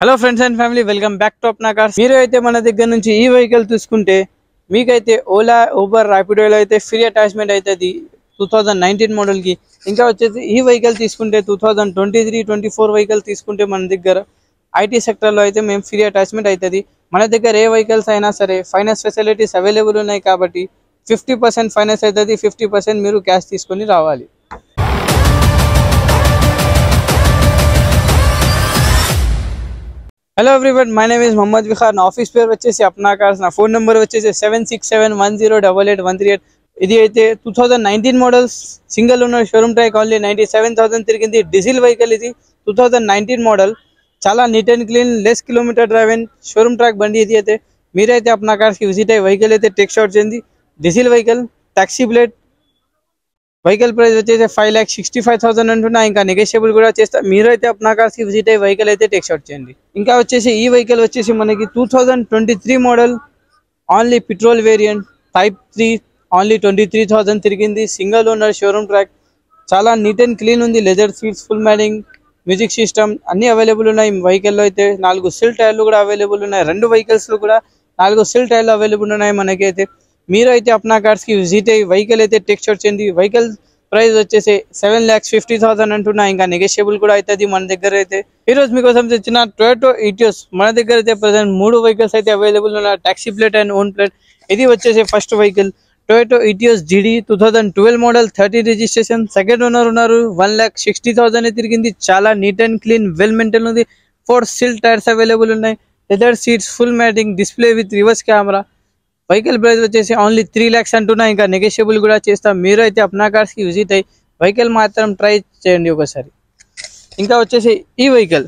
Hello friends and family, welcome back to Apna cars. మీరు అయితే మన దగ్గర నుంచి ఈ వెహికల్ తీసుకుంటే మీకైతే ఓలా, ఊబర్, ర్యాపిడోలో అయితే ఫ్రీ అటాచ్మెంట్ అవుతుంది 2019 మోడల్కి. ఇంకా వచ్చేసి ఈ వెహికల్ తీసుకుంటే 2023-24 వెహికల్ తీసుకుంటే మన దగ్గర ఐటీ సెక్టర్లో అయితే మేము ఫ్రీ అటాచ్మెంట్ అవుతుంది. మన దగ్గర ఏ వెహికల్స్ అయినా సరే ఫైనాన్స్ ఫెసిలిటీస్ అవైలబుల్ ఉన్నాయి కాబట్టి 50% ఫైనాన్స్ అవుతుంది, 50% మీరు క్యాష్ తీసుకొని రావాలి. Hello everyone, my name is Mohammed Vihar. నా ఆఫీస్ పేరు వచ్చేసి అప్నా కార్స్. నా ఫోన్ నెంబర్ వచ్చేసి 7671088838. ఇది అయితే 2019 models, single owner, showroom track, only 97,000 తిరిగింది. డీజిల్ వెహికల్ ఇది 2019 మోడల్. చాలా neat and clean, less kilometre drive and showroom track బండి ఇది. అయితే మీరైతే అప్నా కార్స్కి విజిట్ అయ్యి వెహికల్ అయితే టెక్ షాట్ చేయండి. Diesel vehicle, taxi plate. Vehicle price వచ్చేసి 5,65,000 అంటున్నా. ఇంకా నెగోషియబుల్ కూడా చేస్తా. మీరు అయితే అప్నా కార్స్కి విజిట్ అయ్యి వెహికల్ అయితే టెక్ షాట్ చేయండి. ఇంకా వచ్చేసి ఈ వెహికల్ వచ్చేసి మనకి 2023 model, only petrol variant, type 3, only 23,000 తిరిగింది. Single owner, showroom track. చాలా నీట్ అండ్ క్లీన్ ఉంది. Leather seats, full matting, music system అన్నీ అవైలబుల్ ఉన్నాయి. వెహికల్లో అయితే 4 సిల్ టైర్లు కూడా అవైలబుల్ ఉన్నాయి. 2 వెహికల్స్లో కూడా 4 సిల్ టైర్లు అవైలబుల్ ఉన్నాయి మనకైతే. మీరు అయితే అప్నా కార్స్కి విజిట్ అయ్యి వెహికల్ అయితే టెక్ షాట్ చేయండి. వెహికల్ ప్రైస్ వచ్చేసి 7,50,000 అంటున్నా. ఇంకా నెగోషియబుల్ కూడా అవుతుంది మన దగ్గర అయితే. ఈరోజు మీకోసం తెచ్చిన టొయోటో ఇటియోస్ మన దగ్గర అయితే ప్రజెంట్ 3 వెహికల్స్ అయితే అవైలబుల్ ఉన్నాయి, taxi plate and own plate. ఇది వచ్చేసి first vehicle Toyota Etios GD 2012 model, 30 registration. Second owner ఉన్నారు. 1,60,000 తిరిగింది. చాలా neat and clean, well maintain ఉంది. 4 సిల్ టైర్స్ అవైలబుల్ ఉన్నాయి. Leather seats, full matting, display with reverse camera. Vehicle price వచ్చేసి only 3 lakhs అంటున్నా. ఇంకా నెగోషియబుల్ కూడా చేస్తాం. మీరు అయితే అప్నా కార్స్కి విజిట్ అయ్యి వెహికల్ మాత్రం ట్రై చేయండి ఒకసారి. ఇంకా వచ్చేసి ఈ వెహికల్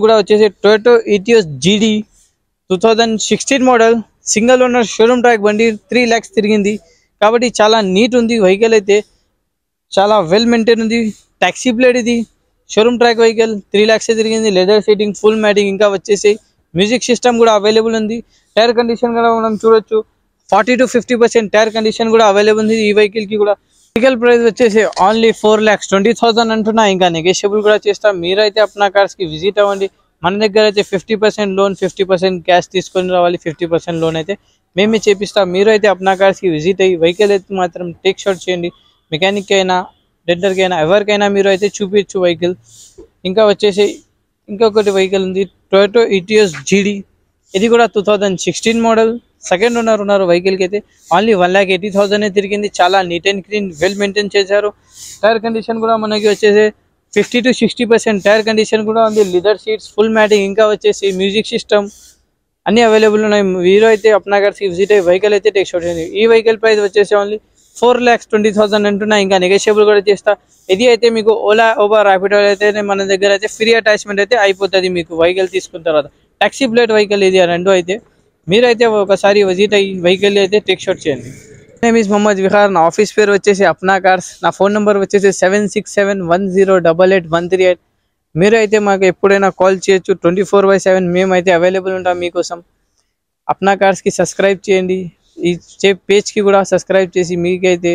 కూడా వచ్చేసి Toyota Etios GD 2016 model, single owner, showroom track బండి. 3 lakhs తిరిగింది కాబట్టి చాలా నీట్ ఉంది. వెహికల్ అయితే చాలా వెల్ మెయింటైన్ ఉంది. టాక్సీ ప్లేట్ ఇది, షోరూమ్ ట్రాక్ వెహికల్. 3 lakhs తిరిగింది. Leather seating, full matting. ఇంకా వచ్చేసి మ్యూజిక్ సిస్టమ్ కూడా అవైలబుల్ ఉంది. టైర్ కండిషన్ కూడా మనం చూడొచ్చు. 40 to 50% టైర్ కండిషన్ కూడా అవైలబుల్ ఉంది ఈ వెహికల్ కి కూడా. వెహికల్ ప్రైస్ వచ్చేసి ఓన్లీ 4,20,000 అంటున్నా. ఇంకా నెగోషియబుల్ కూడా చేస్తాం. మీరైతే అప్నా కార్స్ కి విజిట్ అవ్వండి. మన దగ్గర అయితే 50% లోన్, 50% క్యాష్ తీసుకొని రావాలి. 50% లోన్ అయితే మేమే చేపిస్తాం. మీరు అయితే అప్నా కార్స్ కి విజిట్ అయ్యి వెహికల్ అయితే మాత్రం టేక్ షాట్ చేయండి. మెకానిక్ అయినా, డెంటర్కి అయినా, ఎవరికైనా మీరు అయితే చూపించు వెహికల్. ఇంకా వచ్చేసి ఇంకొకటి వెహికల్ ఉంది టొయోటో ఇటియోస్ GD. ఇది కూడా 2016 మోడల్. సెకండ్ ఓనర్ ఉన్నారు వెహికల్కి అయితే. ఓన్లీ 1,80,000 తిరిగింది. చాలా neat and clean, well maintain చేశారు. టైర్ కండిషన్ కూడా మనకి వచ్చేసి 50 to 60% టైర్ కండిషన్ కూడా ఉంది. Leather seats, full matting. ఇంకా వచ్చేసి మ్యూజిక్ సిస్టమ్ అన్నీ అవైలబుల్ ఉన్నాయి. మీరు అయితే అప్నా కార్స్కి విజిట్ అయ్యి వెహికల్ అయితే టేక్ షాట్ చేయండి. ఈ వెహికల్ ప్రైస్ వచ్చేసి ఓన్లీ 4,20,000 అంటున్నా. ఇంకా నెగోషియబుల్ కూడా చేస్తా. ఇది అయితే మీకు ఓలా, ఊబర్, ర్యాపిడో అయితే మన దగ్గర అయితే ఫ్రీ అటాచ్మెంట్ అయితే అయిపోతుంది మీకు వెహికల్ తీసుకున్న తర్వాత. టాక్సీ ప్లేట్ వెహికల్ ఇది 2 అయితే. మీరైతే ఒకసారి విజిట్ అయ్యి వెహికల్ అయితే టేక్ షాట్ చేయండి. Name is Mohammed Vihar. నా ఆఫీస్ పేరు వచ్చేసి అప్నా కార్స్. నా ఫోన్ నెంబర్ వచ్చేసి 7671088838. మీరు అయితే మాకు ఎప్పుడైనా కాల్ చేయొచ్చు. 24/7 మేమైతే అవైలబుల్ ఉంటాం మీకోసం. అప్నా కార్స్కి సబ్స్క్రైబ్ చేయండి. ఈ పేజ్కి కూడా సబ్స్క్రైబ్ చేసి మీకైతే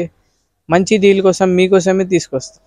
మంచి డీల్ కోసం మీకోసమే తీసుకొస్తాం.